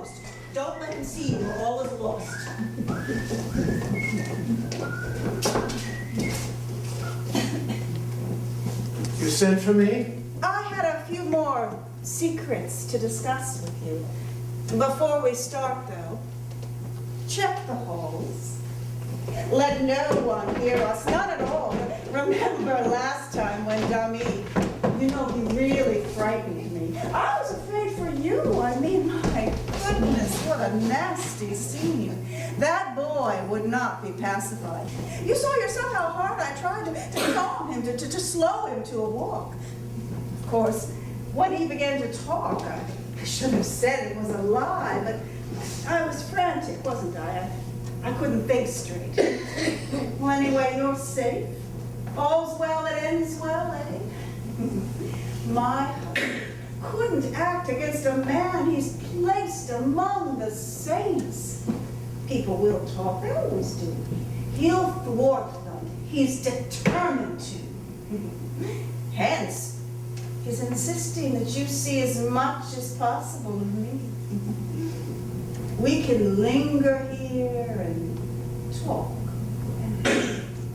closed. Don't let him see you, or all is lost. You sent for me? I had a few more secrets to discuss with you. Before we start, though, check the halls. Let no one hear us, not at all. Remember last time when Dummy, you know, he really frightened me. I was afraid for you. I mean, my goodness, what a nasty scene. That boy would not be pacified. You saw yourself how hard I tried to calm him, to slow him to a walk. Of course, when he began to talk, I should have said it was a lie, but I was frantic, wasn't I? I couldn't think straight. Well, anyway, you're safe. All's well that ends well, eh? My husband couldn't act against a man he's placed among the saints. People will talk, they always do. He'll thwart them. He's determined to. Hence, his insisting that you see as much as possible of me. We can linger here and talk and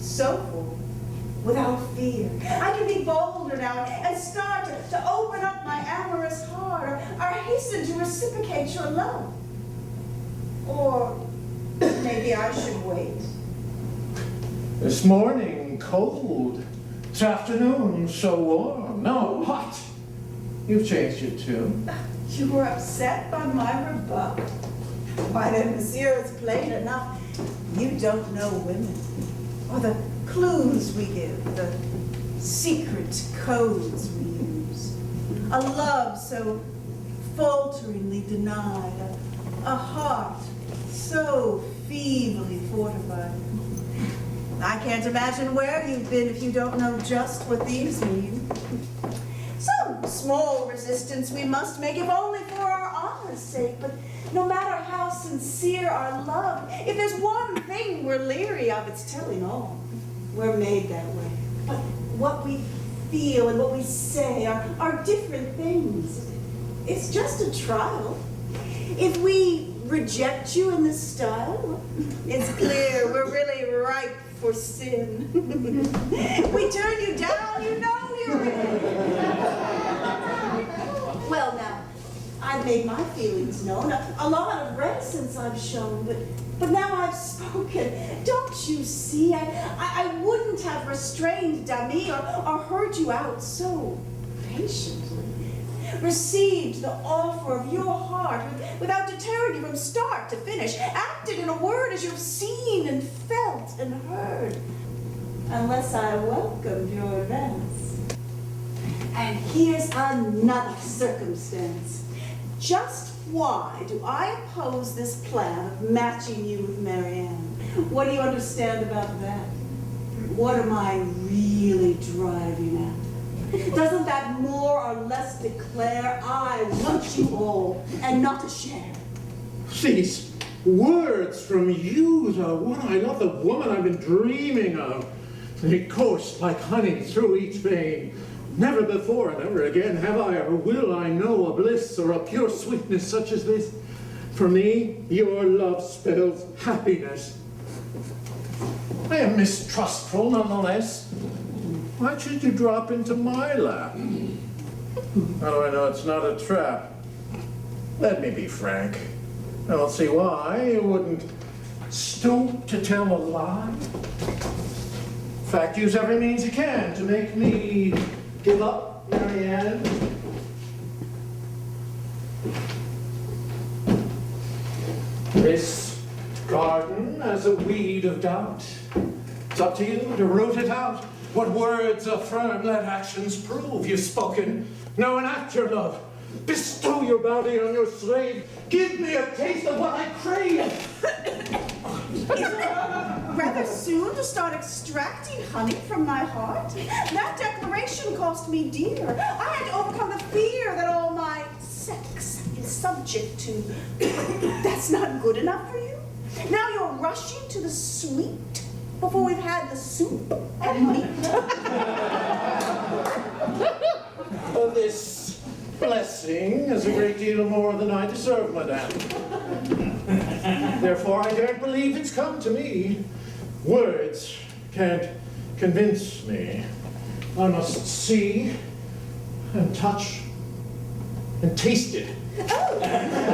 so forth without fear. I can be bolder now and start to open up my amorous heart or hasten to reciprocate your love. Or maybe I should wait. This morning, cold. This afternoon, so warm. No, hot. You've changed your tune. You were upset by my rebuff? Why then, monsieur, it's plain enough. You don't know women, or the clues we give, the secret codes we use. A love so falteringly denied, a heart so feebly fortified. I can't imagine where you've been if you don't know just what these mean. Some small resistance we must make, if only for our honor's sake, but no matter how sincere our love, if there's one thing we're leery of, it's telling all. We're made that way. But what we feel and what we say are different things. It's just a trial. If we reject you in this style, it's clear we're really ripe for sin. We turn you down, you know you're in. Well, now, I've made my feelings known. A lot of reticence I've shown, but now I've spoken. Don't you see? I wouldn't have restrained Dami or heard you out so patiently. Received the offer of your heart without deterring you from start to finish. Acted in a word as you've seen and felt and heard. Unless I welcomed your advance. And here's another circumstance. Just why do I oppose this plan of matching you with Marianne? What do you understand about that? What am I really driving at? Doesn't that more or less declare I want you all and not a share? These words from you, the one I love, the woman I've been dreaming of. They course like honey through each vein. Never before and never again have I or will I know a bliss or a pure sweetness such as this. For me, your love spells happiness. I am mistrustful nonetheless. Why should you drop into my lap? How do I know it's not a trap? Let me be frank. I don't see why you wouldn't stoop to tell a lie. In fact, use every means you can to make me give up, Marianne. This garden as a weed of doubt. It's up to you to root it out. What words affirm, let actions prove. You've spoken, now enact your love. Bestow your bounty on your slave. Give me a taste of what I crave. Is it rather soon to start extracting honey from my heart? That declaration cost me dear. I had to overcome the fear that all my sex is subject to. That's not good enough for you? Now you're rushing to the sweet before we've had the soup and meat. This blessing is a great deal more than I deserve, madame. Therefore, I daren't believe it's come to me. Words can't convince me. I must see and touch and taste it. Oh! I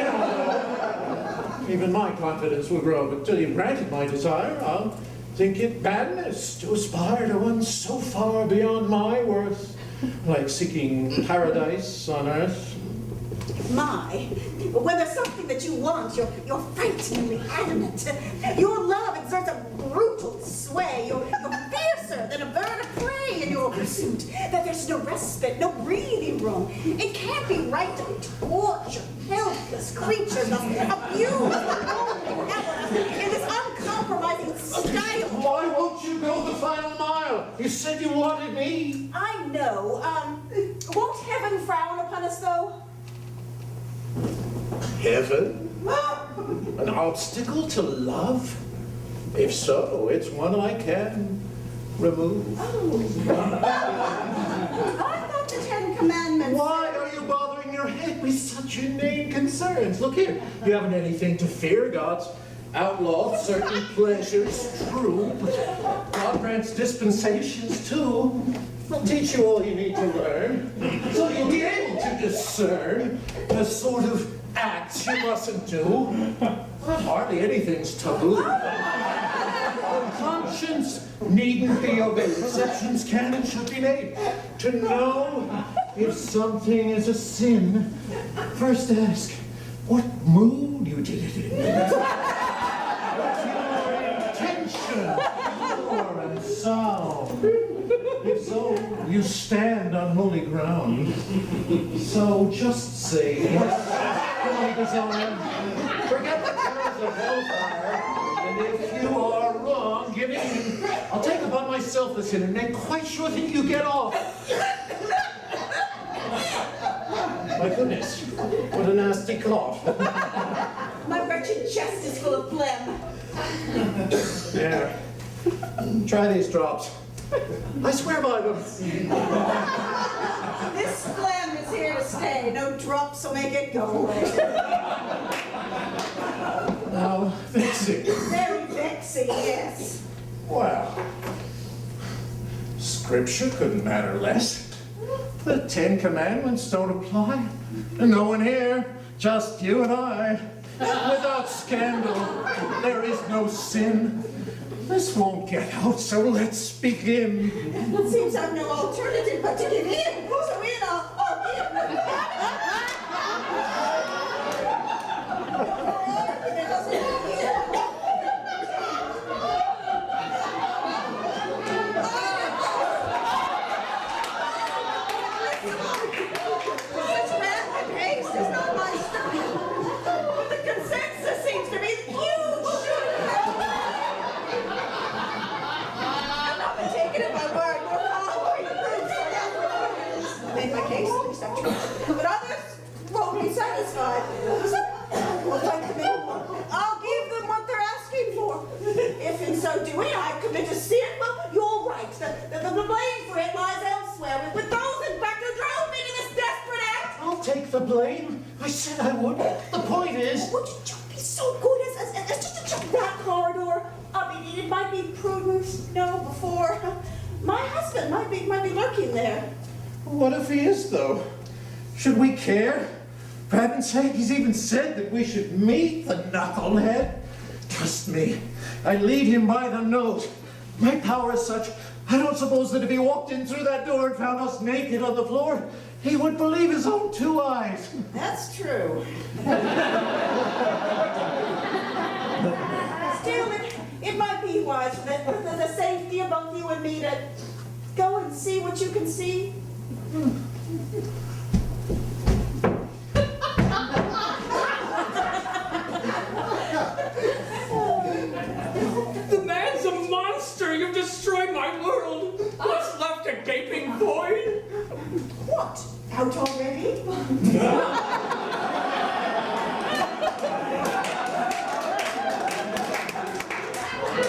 don't know. Even my confidence will grow, but till you've granted my desire, I'll think it madness to aspire to one so far beyond my worth, like seeking paradise on earth. My, when there's something that you want, you're frighteningly adamant. Your love exerts a brutal sway. You're fiercer than a bird of prey in your pursuit. That there's no respite, no breathing room. It can't be right to torture helpless creatures, abuse the lonely Helena in this uncompromising style. Why won't you go the final mile? You said you wanted me. I know. Won't heaven frown upon us, though? Heaven? An obstacle to love? If so, it's one I can remove. Oh. I thought the Ten Commandments... Why are you bothering your head with such inane concerns? Look here, you haven't anything to fear. God's outlawed certain pleasures, true, but God grants dispensations too. I'll teach you all you need to learn, so you'll be able to discern the sort of acts you mustn't do. Hardly anything's taboo. The conscience needn't be obeyed. Exceptions can and should be made. To know if something is a sin, first ask what mood you did it in. What's your intention, form and sound? If so, you stand on holy ground. So just say yes to my desire. Forget the terms of hellfire, and if you are wrong, give in. I'll take upon myself the sin and make quite sure that you get off. My goodness, what a nasty cough. My wretched chest is full of phlegm. Yeah. Try these drops. I swear by them. This phlegm is here to stay. No drops will make it go away. How vexing. Very vexing, yes. Well, Scripture couldn't matter less. The Ten Commandments don't apply. And no one here, just you and I. Without scandal, there is no sin. This won't get out, so let's begin. It seems I've no alternative but to give in. So in, I'll give. Such rapid pace is not my style. But the consensus seems to be that you should have. I'm not been taken at my word, nor following the proofs or affirmations. I made my case, at least I've tried. But others won't be satisfied. So, what I commit, I'll give them what they're asking for. If in so doing I commit a sin, well, you're right. The blame for it lies elsewhere with those, in fact, who drove me to this desperate act. I'll take the blame. I said I would. The point is... Would you be so good as just to check that corridor? I mean, it might be prudent, before. My husband might be lurking there. What if he is, though? Should we care? For heaven's sake, he's even said that we should meet the knucklehead. Trust me, I lead him by the nose. My power is such, I don't suppose that if he walked in through that door and found us naked on the floor, he would believe his own two eyes. That's true. Still, it might be wise for the safety of both you and me to go and see what you can see. The man's a monster! You've destroyed my world! What's left a gaping void? What? Out already?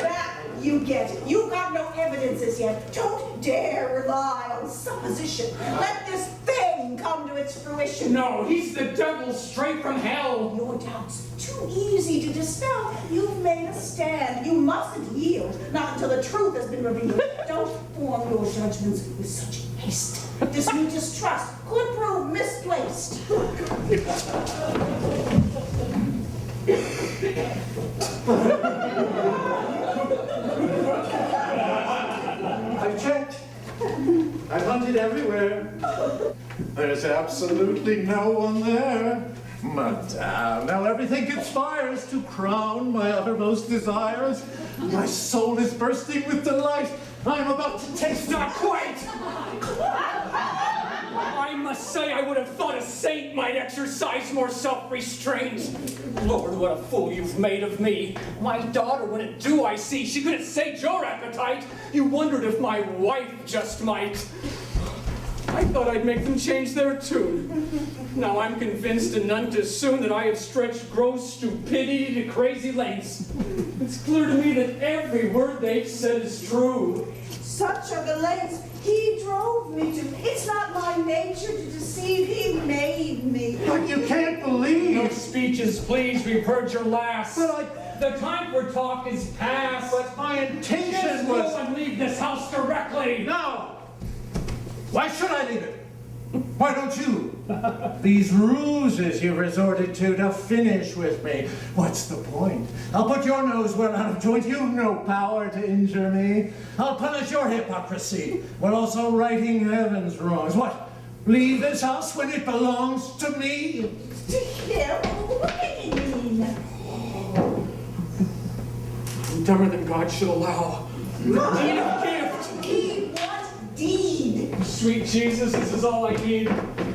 That you get it. You've got no evidences yet. Don't dare rely on supposition. Let this thing can come to its fruition. No, he's the devil straight from hell. Your doubts too easy to dispel. You've made a stand. You mustn't yield, not until the truth has been revealed. Don't form your judgments with such haste. This new distrust could prove misplaced. I've checked. I've hunted everywhere. There's absolutely no one there. Madame, now everything conspires to crown my uttermost desires. My soul is bursting with delight. I am about to taste. Not quite! I must say I would have thought a saint might exercise more self-restraint. Lord, what a fool you've made of me. My daughter wouldn't do, I see. She couldn't sate your appetite. You wondered if my wife just might. I thought I'd make them change their tune. Now I'm convinced, and none too soon, that I have stretched gross stupidity to crazy lengths. It's clear to me that every word they've said is true. Such are the lengths he drove me to. It's not my nature to deceive. He made me. But you can't believe. No speeches, please. We've heard your last. But The time for talk is past. But my intention Just was... go and leave this house directly. No! Why should I leave it? Why don't you? These ruses you resorted to finish with me. What's the point? I'll put your nose well out of joint. You've no power to injure me. I'll punish your hypocrisy while also righting heaven's wrongs. What? Leave this house when it belongs to me? To him? What do you mean? I'm dumber than God should allow. Deed of gift. Deed what? Deed. Sweet Jesus, this is all I need.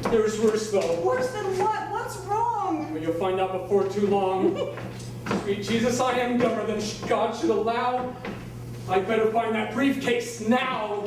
There's worse, though. Worse than what? What's wrong? Well, you'll find out before too long. Sweet Jesus, I am dumber than God should allow. I'd better find that briefcase now.